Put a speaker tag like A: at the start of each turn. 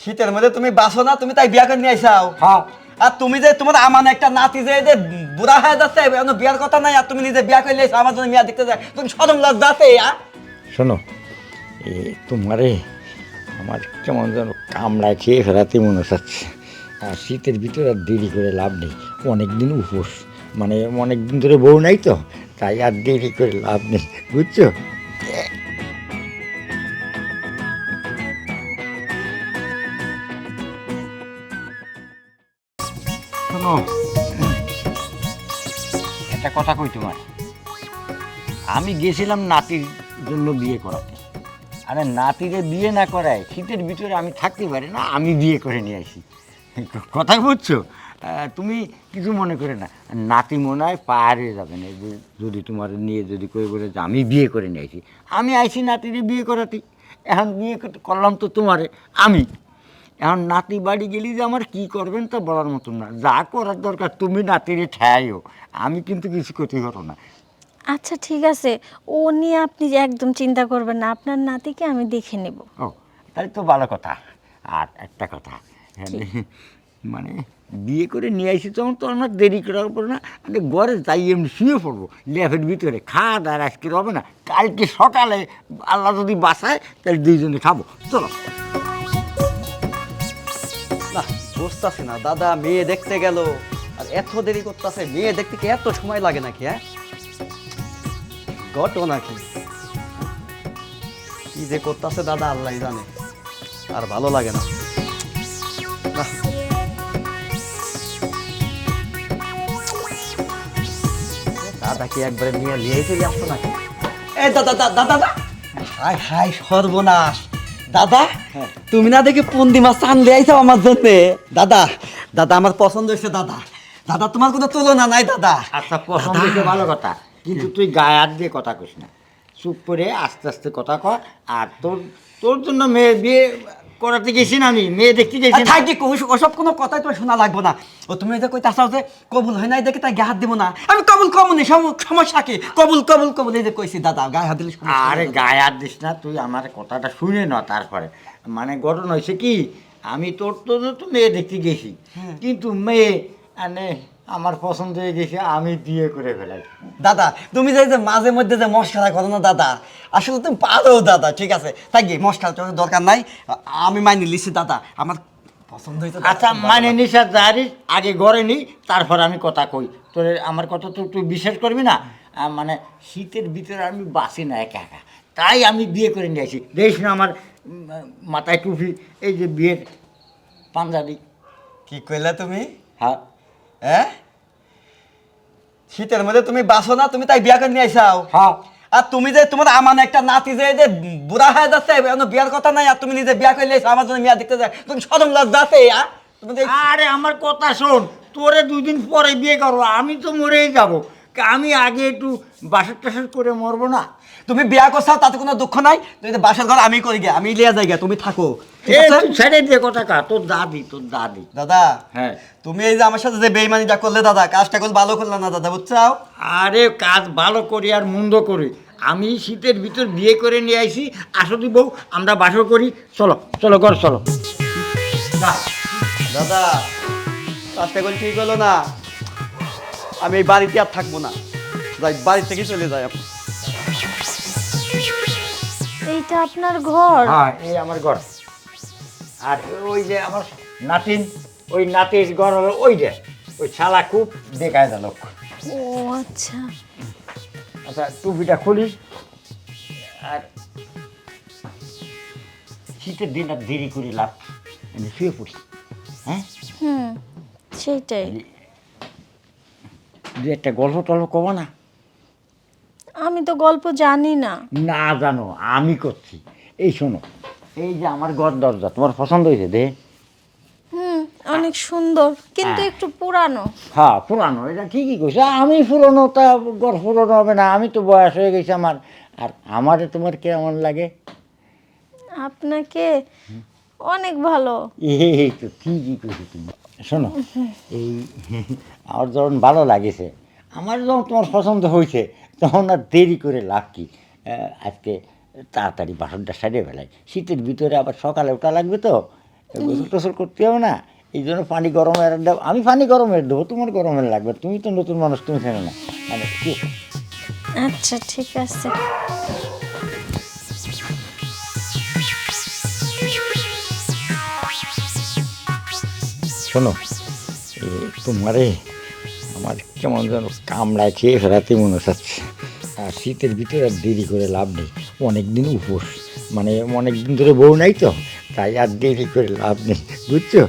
A: শীতের মধ্যে তুমি বাসো না, তুমি তাই বিয়া করে নিয়ে আইসাও।
B: হ্যাঁ
A: আর তুমি যে তোমার আমার একটা নাতি যে বুড়া হয়ে যাচ্ছে, এখনো বিয়ার কথা নাই, আর তুমি নিজে বিয়া করে নিয়ে আইসো আমার জন্য মেয়া দেখতে যায়, তুমি সরম লজ্জা আছে?
B: শোনো, তোমারে আমার কেমন যেন কামড়ায় খেয়ে ফেরাতে মনে চাচ্ছে। আর শীতের ভিতরে আর দেরি করে লাভ নেই, অনেক দিন উপোস, মানে অনেক দিন ধরে বউ নাই তো, তাই আর দেরি করে লাভ নেই, বুঝছো? শোনো, একটা কথা কই তোমার, আমি গেছিলাম নাতির জন্য বিয়ে করাতে। আরে নাতিরে বিয়ে না করায় শীতের ভিতরে আমি থাকতে পারি না, আমি বিয়ে করে নিয়ে আসি। কথা বুঝছো? তুমি কিছু মনে করে না, নাতি মনে হয় পাহাড়ে যাবে না যদি তোমার নিয়ে যদি করে বলে যে আমি বিয়ে করে নিয়ে আসি। আমি আইসি নাতিরে বিয়ে করাতে, এখন বিয়ে করলাম তো তোমারে আমি। এখন নাতি বাড়ি গেলি যে আমার কী করবেন তা বলার মতন না, যা করার দরকার তুমি নাতিরে ঠেয়াইও, আমি কিন্তু কিছু ক্ষতি করো না।
C: আচ্ছা ঠিক আছে, ও নিয়ে আপনি যে একদম চিন্তা করবেন না, আপনার নাতিকে আমি দেখে নেব।
B: ও তাই তো ভালো কথা। আর একটা কথা, মানে বিয়ে করে নিয়ে আসি তখন তো আমরা দেরি করার পর না, মানে ঘরে যাই এমনি শুয়ে পড়বো ল্যাপের ভিতরে, খাওয়া দাওয়া আজকে হবে না, কালকে সকালে আল্লাহ যদি বাঁচায় তাহলে দুইজনে খাবো, চলো।
A: না বুঝতেছি না দাদা, মেয়ে দেখতে গেল আর এত দেরি করতেছে, মেয়ে দেখতে কি এত সময় লাগে নাকি? হ্যাঁ ঘটনা কি কি যে করতেছে দাদা আল্লাহ জানে, আর ভালো লাগে না। নাহ। দাদা কি একবারে নিয়ে লিয়ে চলে আসতো নাকি? এ দাদা দাদা দাদা, হাই হাই সর্বনাশ! দাদা তুমি না দেখি পুন্দি মাছ চান লিয়ে আইছো আমার জন্য? দাদা দাদা আমার পছন্দ হয়েছে দাদা, দাদা তোমার কোনো তুলনা নাই দাদা।
B: আচ্ছা পছন্দ হয়েছে ভালো কথা, কিন্তু তুই গায়ে হাত দিয়ে কথা কইস না, চুপ করে আস্তে আস্তে কথা কর। আর তোর তোর জন্য মেয়ে বিয়ে করাতে গেছি না, আমি মেয়ে দেখতে গেছি না।
A: থাকি ওসব কোনো কথাই তোমার শোনা লাগবো না। ও তুমি যে কই তাছাও যে কবুল হয় নাই দেখে তাই গায়ে হাত দিব না, আমি কবুল কমুনি, সমস্যা কি? কবুল কবুল কবুল এই যে কইছি দাদা, গায়ে হাত দিলে সমস্যা
B: আরে
A: নাই।
B: গায়ে হাত দিস না, তুই আমার কথাটা শুনে না। তারপরে মানে ঘটনা হয়েছে কি, আমি তোর তো তো মেয়ে দেখতে গেছি, কিন্তু মেয়ে মানে আমার পছন্দ হয়ে গেছে, আমি বিয়ে করে ফেলাই।
A: দাদা তুমি যে মাঝে মধ্যে যে মশলা করো না দাদা, আসলে তুমি পারো দাদা, ঠিক আছে থাকি, মশলা তোর দরকার নাই, আমি মাইনে লিছি দাদা, আমার পছন্দ হয়েছে দাদা,
B: আচ্ছা
A: খুব ভালো
B: মানে
A: লাগে।
B: নিশা জারি আগে ঘরে নি, তারপর আমি কথা কই তোর, আমার কথা তো তুই বিশ্বাস করবি না। মানে শীতের ভিতরে আমি বাঁচি না একা একা, তাই আমি বিয়ে করে নিয়ে আসি। দেখিস না আমার মাথায় টুপি, এই যে বিয়ের পাঞ্জাবি।
A: কি কইলা তুমি?
B: হ্যাঁ
A: হ্যাঁ শীতের মধ্যে তুমি বাসো না, তুমি তাই বিয়া করে নিয়ে আইসাও।
B: হ্যাঁ
A: আর তুমি যে তোমার আমার একটা নাতি যে বুড়া হয়ে যাচ্ছে, এখনো বিয়ার কথা নাই, আর তুমি নিজে বিয়া করে নিয়ে আমার জন্য মেয়া দেখতে যায়, তুমি সরম লজ্জা আছে? তুমি যে
B: আরে আমার কথা শোন, তোরে 2 দিন পরে বিয়ে করবো, আমি তো মরেই যাব, আমি আগে একটু বাসর টাসর করে মরবো না?
A: তুমি বিয়া করছাও তাতে কোনো দুঃখ নাই, তুমি যে বাসার ঘর আমি করি গে, আমি লিয়া যাই গে, তুমি থাকো, ঠিক
B: এই
A: আছে?
B: তুই ছেড়ে দিয়ে কথা কা, তোর দাদি তোর দাদি।
A: দাদা
B: হ্যাঁ
A: তুমি এই যে আমার সাথে যে বেইমানিটা করলে দাদা, কাজটা করলে ভালো করলে না দাদা, বুঝছাও?
B: আরে কাজ ভালো করি আর মন্দ করি, আমি শীতের ভিতর বিয়ে করে নিয়ে আইছি, আসো তুই বউ, আমরা বাসর করি, চলো চলো ঘর চলো।
A: দাদা কাজটা করলে ঠিক হলো না, আমি এই বাড়িতে আর থাকবো না, যাই বাড়ি থেকে চলে যাই।
C: এইটা আপনার ঘর?
B: হ্যাঁ এই আমার ঘর, আর ওই যে আমার নাতিন, ওই নাতির ঘর হলো ওই যে, ওই শালা খুব দেখায় যা লোক।
C: ও আচ্ছা।
B: আচ্ছা টুপিটা খুলি, আর শীতের দিন আর দেরি করে লাভ, আমি শুয়ে পড়ি। হ্যাঁ
C: হুম, সেইটাই।
B: দু একটা গল্প টল্প কব না?
C: আমি তো গল্প জানি না।
B: না জানো, আমি করছি। এই শোনো, এই যে আমার ঘর দরজা তোমার পছন্দ হয়েছে দে?
C: হুম, অনেক সুন্দর, কিন্তু একটু পুরানো।
B: হ্যাঁ পুরানো, এটা ঠিকই কইছো, আমি পুরনো, তা ঘর পুরনো হবে না? আমি তো বয়স হয়ে গেছি আমার। আর আমারে তোমার কেমন লাগে?
C: আপনাকে অনেক ভালো।
B: এই তো ঠিকই কইছো তুমি। শোনো, এই আমার যখন ভালো লাগেছে, আমার যখন তোমার পছন্দ হয়েছে, তখন আর দেরি করে লাভ কি? আজকে তাড়াতাড়ি বাসনটা সারিয়ে ফেলাই, শীতের ভিতরে আবার সকালে ওঠা লাগবে তো, গোসল টোসল করতে হবে না, এই জন্য পানি গরমের দেবো, আমি পানি গরমের দেবো, তোমার গরমের লাগবে, তুমি তো নতুন মানুষ, তুমি জানো না মানে কি।
C: আচ্ছা ঠিক আছে।
B: শোনো, তোমারে আমার কেমন যেন কামড়ায় খেয়ে ফেরাতে মনে হচ্ছে। আর শীতের ভিতরে আর দেরি করে লাভ নেই, অনেক দিন উপোস, মানে অনেক দিন ধরে বউ নাই তো, তাই আর দেরি করে লাভ নেই, বুঝছো।